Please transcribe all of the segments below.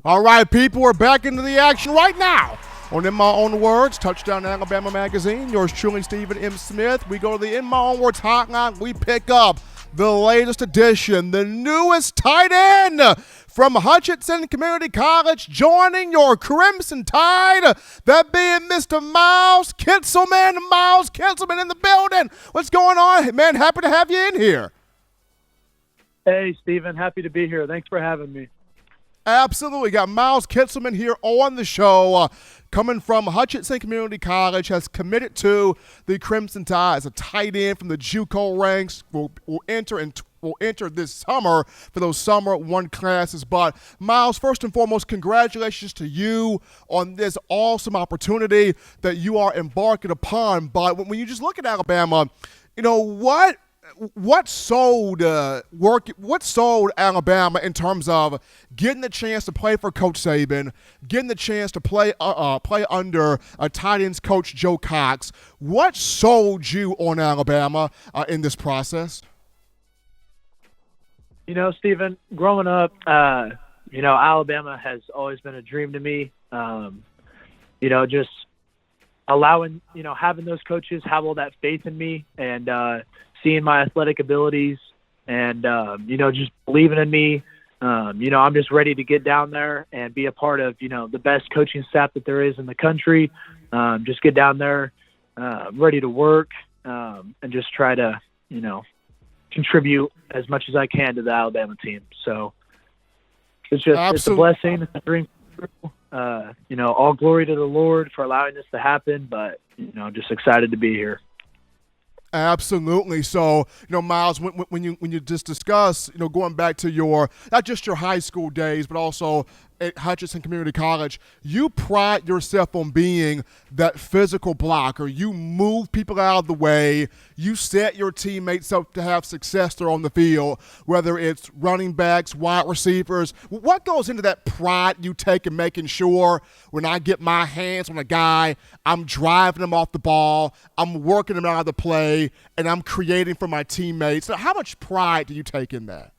All right, people, we're back into the action right now. On In My Own Words, Touchdown Alabama Magazine, yours truly, Stephen M. Smith. We go to the In My Own Words hotline. We pick up the latest edition, the newest tight end from Hutchinson Community College, joining your Crimson Tide, that being Mr. Miles Kitselman. Miles Kitselman in the building. What's going on, man? Happy to have you in here. Hey, Stephen. Happy to be here. Thanks for having me. Absolutely. Got Miles Kitselman here on the show, coming from Hutchinson Community College, has committed to the Crimson Tide as a tight end from the JUCO ranks. Will enter this summer for those summer one classes. But Miles, first and foremost, congratulations to you on this awesome opportunity that you are embarking upon. But when you just look at Alabama, you know, what sold Alabama in terms of getting the chance to play for Coach Saban, getting the chance to play under tight ends coach Joe Cox? What sold you on Alabama in this process? You know, Stephen, growing up, Alabama has always been a dream to me. Just allowing, having those coaches have all that faith in me and seeing my athletic abilities and, just believing in me. I'm just ready to get down there and be a part of, the best coaching staff that there is in the country. Just get down there, ready to work, and just try to, contribute as much as I can to the Alabama team. So it's a blessing. It's a dream. All glory to the Lord for allowing this to happen, but, just excited to be here. Absolutely. So, Miles, when you just discuss, going back to your, not just your high school days, but also at Hutchinson Community College, you pride yourself on being that physical blocker. You move people out of the way. You set your teammates up to have success there on the field, whether it's running backs, wide receivers. What goes into that pride you take in making sure when I get my hands on a guy, I'm driving him off the ball, I'm working him out of the play, and I'm creating for my teammates? So how much pride do you take in that?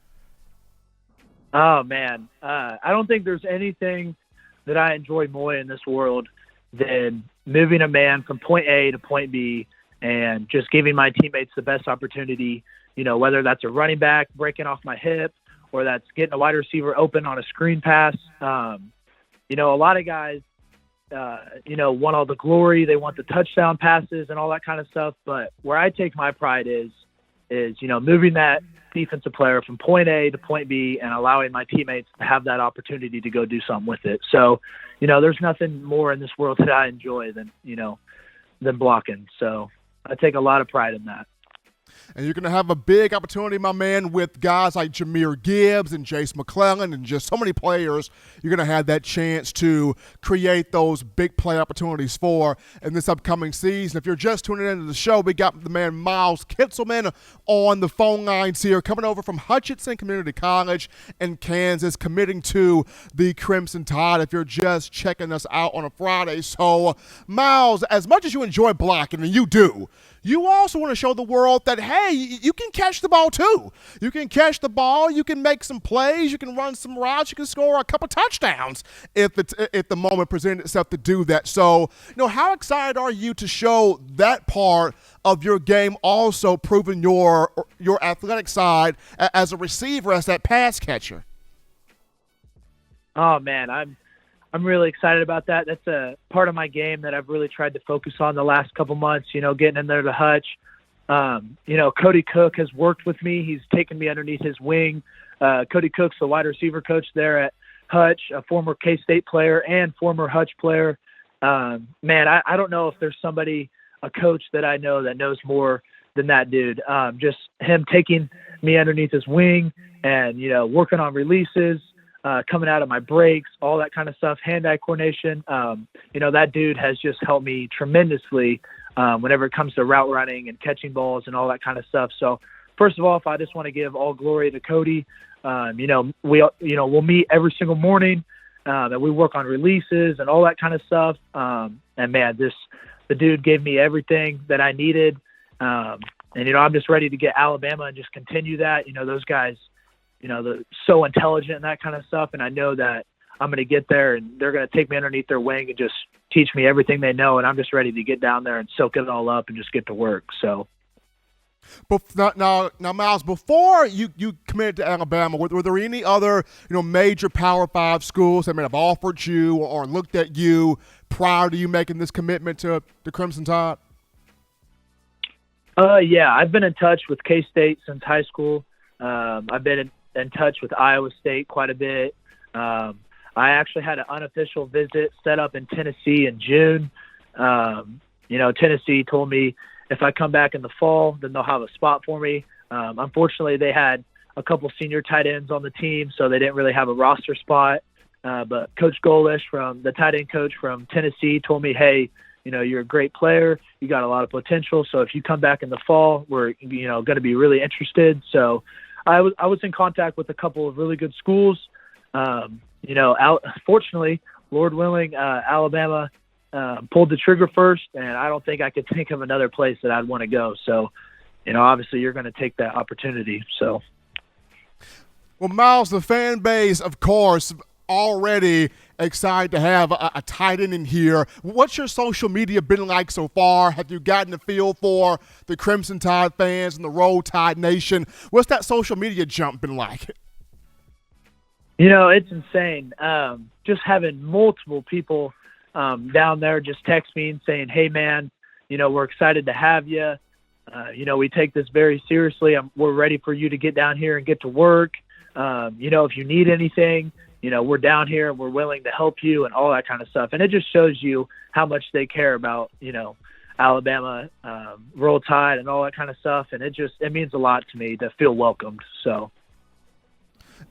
Oh, man. I don't think there's anything that I enjoy more in this world than moving a man from point A to point B and just giving my teammates the best opportunity, whether that's a running back breaking off my hip or that's getting a wide receiver open on a screen pass. A lot of guys, want all the glory. They want the touchdown passes and all that kind of stuff. But where I take my pride is moving that defensive player from point A to point B and allowing my teammates to have that opportunity to go do something with it. So, there's nothing more in this world that I enjoy than blocking. So I take a lot of pride in that. And you're going to have a big opportunity, my man, with guys like Jahmyr Gibbs and Jace McClellan and just so many players you're going to have that chance to create those big play opportunities for in this upcoming season. If you're just tuning into the show, we got the man Miles Kitselman on the phone lines here, coming over from Hutchinson Community College in Kansas, committing to the Crimson Tide if you're just checking us out on a Friday. So, Miles, as much as you enjoy blocking, and you do, you also want to show the world that, hey, you can catch the ball too. You can catch the ball. You can make some plays. You can run some routes. You can score a couple touchdowns if the moment presented itself to do that. So, how excited are you to show that part of your game, also proving your athletic side as a receiver, as that pass catcher? Oh, man, I'm really excited about that. That's a part of my game that I've really tried to focus on the last couple months, getting in there to Hutch. Cody Cook has worked with me. He's taken me underneath his wing. Cody Cook's the wide receiver coach there at Hutch, a former K-State player and former Hutch player. I don't know if there's a coach that I know that knows more than that dude. Just him taking me underneath his wing and, working on releases, coming out of my breaks, all that kind of stuff, hand-eye coordination. That dude has just helped me tremendously whenever it comes to route running and catching balls and all that kind of stuff. So first of all, I just want to give all glory to Cody. We'll meet every single morning and we work on releases and all that kind of stuff. And man, the dude gave me everything that I needed. I'm just ready to get Alabama and just continue that. Those guys, they're so intelligent and that kind of stuff. And I know that I'm going to get there and they're going to take me underneath their wing and just teach me everything they know. And I'm just ready to get down there and soak it all up and just get to work. So. But now, Miles, before you committed to Alabama, were there any other major Power 5 schools that may have offered you or looked at you prior to you making this commitment to the Crimson Tide? Yeah, I've been in touch with K-State since high school. I've been in touch with Iowa State quite a bit. I actually had an unofficial visit set up in Tennessee in June. Tennessee told me if I come back in the fall, then they'll have a spot for me. Unfortunately, they had a couple senior tight ends on the team, so they didn't really have a roster spot. But Coach Golish, the tight end coach from Tennessee, told me, hey, you're a great player. You got a lot of potential. So if you come back in the fall, we're going to be really interested. So I was in contact with a couple of really good schools. Fortunately, Lord willing, Alabama pulled the trigger first, and I don't think I could think of another place that I'd want to go. So, obviously you're going to take that opportunity. So, well, Miles, the fan base, of course, already excited to have a tight end in here. What's your social media been like so far? Have you gotten a feel for the Crimson Tide fans and the Roll Tide Nation? What's that social media jump been like? It's insane. Just having multiple people down there just text me and saying, hey, man, we're excited to have you. We take this very seriously. We're ready for you to get down here and get to work. If you need anything, we're down here and we're willing to help you and all that kind of stuff. And it just shows you how much they care about, Alabama, Roll Tide and all that kind of stuff. And it means a lot to me to feel welcomed. So.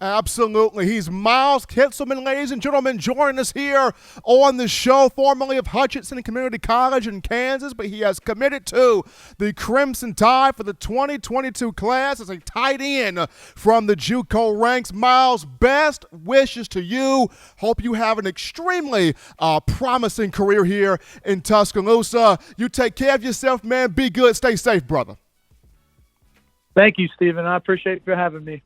Absolutely. He's Miles Kitselman, ladies and gentlemen, joining us here on the show, formerly of Hutchinson Community College in Kansas, but he has committed to the Crimson Tide for the 2022 class as a tight end from the JUCO ranks. Miles, best wishes to you. Hope you have an extremely promising career here in Tuscaloosa. You take care of yourself, man. Be good. Stay safe, brother. Thank you, Stephen. I appreciate you for having me.